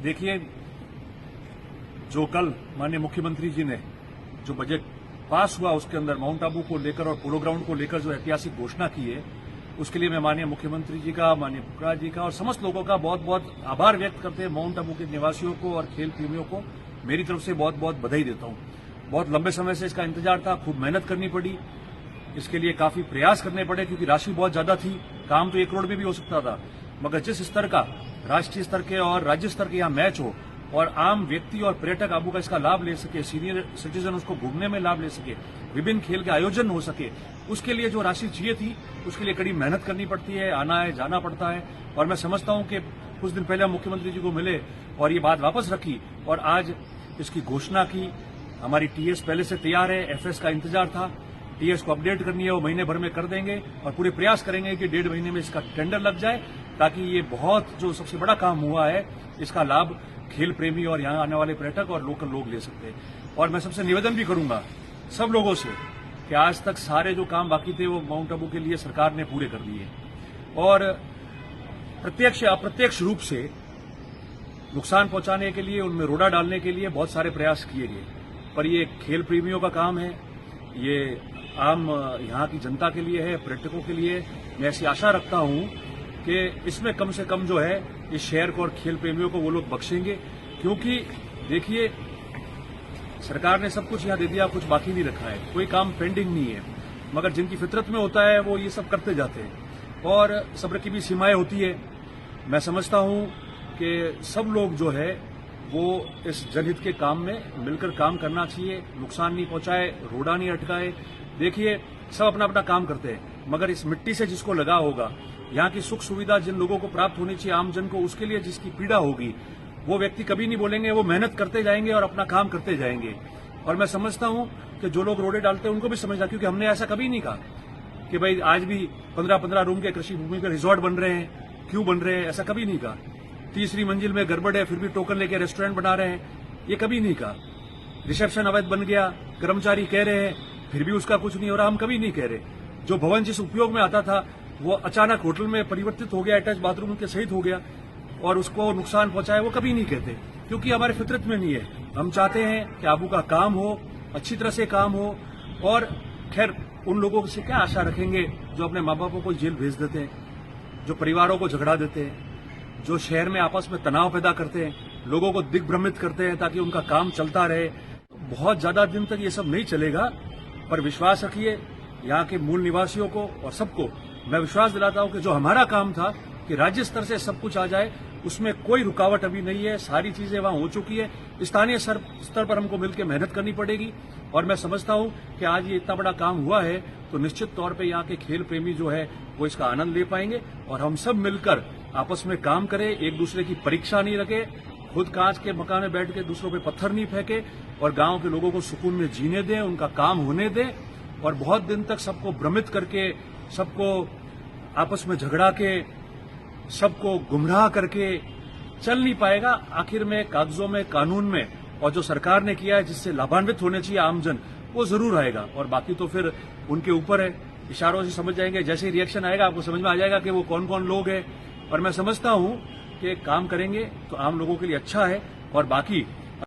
देखिए, जो कल माननीय मुख्यमंत्री जी ने जो बजट पास हुआ उसके अंदर माउंट आबू को लेकर और पोलो ग्राउंड को लेकर जो ऐतिहासिक घोषणा की है, उसके लिए मैं माननीय मुख्यमंत्री जी का, माननीय पुखराज जी का और समस्त लोगों का बहुत बहुत आभार व्यक्त करते हैं। माउंट आबू के निवासियों को और खेल प्रेमियों को मेरी तरफ से बहुत बहुत बधाई देता हूं। बहुत लंबे समय से इसका इंतजार था, खूब मेहनत करनी पड़ी, इसके लिए काफी प्रयास करने पड़े क्योंकि राशि बहुत ज्यादा थी। काम तो 1 करोड़ में भी हो सकता था, मगर जिस स्तर का राष्ट्रीय स्तर के और राज्य स्तर के यहाँ मैच हो और आम व्यक्ति और पर्यटक आबू का इसका लाभ ले सके, सीनियर सिटीजन उसको घूमने में लाभ ले सके, विभिन्न खेल के आयोजन हो सके, उसके लिए जो राशि चाहिए थी उसके लिए कड़ी मेहनत करनी पड़ती है, आना है, जाना पड़ता है। और मैं समझता हूं कि कुछ दिन पहले हम मुख्यमंत्री जी को मिले और ये बात वापस रखी और आज इसकी घोषणा की। हमारी टीएस पहले से तैयार है, एफएस का इंतजार था, टीएस को अपडेट करनी है, वो महीने भर में कर देंगे और पूरे प्रयास करेंगे कि 1.5 महीने में इसका टेंडर लग जाए, ताकि ये बहुत जो सबसे बड़ा काम हुआ है इसका लाभ खेल प्रेमी और यहाँ आने वाले पर्यटक और लोकल लोग ले सकते हैं। और मैं सबसे निवेदन भी करूंगा सब लोगों से कि आज तक सारे जो काम बाकी थे वो माउंट आबू के लिए सरकार ने पूरे कर दिए और प्रत्यक्ष या अप्रत्यक्ष रूप से नुकसान पहुंचाने के लिए, उनमें रोड़ा डालने के लिए बहुत सारे प्रयास किए गए। पर ये खेल प्रेमियों का काम है, ये आम यहाँ की जनता के लिए है, पर्यटकों के लिए। मैं ऐसी आशा रखता हूं कि इसमें कम से कम जो है इस शहर को और खेल प्रेमियों को वो लोग बख्शेंगे, क्योंकि देखिए सरकार ने सब कुछ यहाँ दे दिया, कुछ बाकी नहीं रखा है, कोई काम पेंडिंग नहीं है। मगर जिनकी फितरत में होता है वो ये सब करते जाते हैं और सब्र की भी सीमाएं होती है। मैं समझता हूं कि सब लोग जो है वो इस जनहित के काम में मिलकर काम करना चाहिए, नुकसान नहीं पहुंचाए, रोड़ा नहीं अटकाए। देखिए सब अपना अपना काम करते हैं, मगर इस मिट्टी से जिसको लगा होगा, यहाँ की सुख सुविधा जिन लोगों को प्राप्त होनी चाहिए आम जन को, उसके लिए जिसकी पीड़ा होगी, वो व्यक्ति कभी नहीं बोलेंगे, वो मेहनत करते जाएंगे और अपना काम करते जाएंगे। और मैं समझता हूं कि जो लोग रोडे डालते हैं उनको भी समझना, क्योंकि हमने ऐसा कभी नहीं कहा कि भाई आज भी 15-15 रूम के कृषि भूमि पर रिजॉर्ट बन रहे हैं, क्यों बन रहे हैं, ऐसा कभी नहीं कहा। 3री मंजिल में गड़बड़ है फिर भी टोकन लेके रेस्टोरेंट बना रहे हैं, ये कभी नहीं कहा। रिसेप्शन अवैध बन गया, कर्मचारी कह रहे हैं, फिर भी उसका कुछ नहीं हो रहा, हम कभी नहीं कह रहे। जो भवन जिस उपयोग में आता था वो अचानक होटल में परिवर्तित हो गया, अटैच बाथरूम के सहित हो गया और उसको नुकसान पहुंचाया, वो कभी नहीं कहते, क्योंकि हमारे फितरत में नहीं है। हम चाहते हैं कि आबू का काम हो, अच्छी तरह से काम हो। और खैर उन लोगों से क्या आशा रखेंगे जो अपने माँ बापों को जेल भेज देते हैं, जो परिवारों को झगड़ा देते हैं, जो शहर में आपस में तनाव पैदा करते हैं, लोगों को दिग्भ्रमित करते हैं ताकि उनका काम चलता रहे। बहुत ज्यादा दिन तक ये सब नहीं चलेगा, पर विश्वास रखिए यहाँ के मूल निवासियों को और सबको मैं विश्वास दिलाता हूं कि जो हमारा काम था कि राज्य स्तर से सब कुछ आ जाए, उसमें कोई रुकावट अभी नहीं है, सारी चीजें वहां हो चुकी है। स्थानीय स्तर पर हमको मिलकर मेहनत करनी पड़ेगी और मैं समझता हूं कि आज ये इतना बड़ा काम हुआ है तो निश्चित तौर पे यहाँ के खेल प्रेमी जो है वो इसका आनंद ले पाएंगे और हम सब मिलकर आपस में काम करें, एक दूसरे की परीक्षा नहीं रखे, खुद कांच के मकान में बैठ के दूसरों पे पत्थर नहीं फेंके और गांव के लोगों को सुकून में जीने दें, उनका काम होने दें। और बहुत दिन तक सबको भ्रमित करके, सबको आपस में झगड़ा के, सबको गुमराह करके चल नहीं पाएगा। आखिर में कागजों में, कानून में और जो सरकार ने किया है जिससे लाभान्वित होने चाहिए आमजन, वो जरूर आएगा और बाकी तो फिर उनके ऊपर है। इशारों से समझ जाएंगे, जैसे ही रिएक्शन आएगा आपको समझ में आ जाएगा कि वो कौन कौन लोग हैं। और मैं समझता हूं कि काम करेंगे तो आम लोगों के लिए अच्छा है और बाकी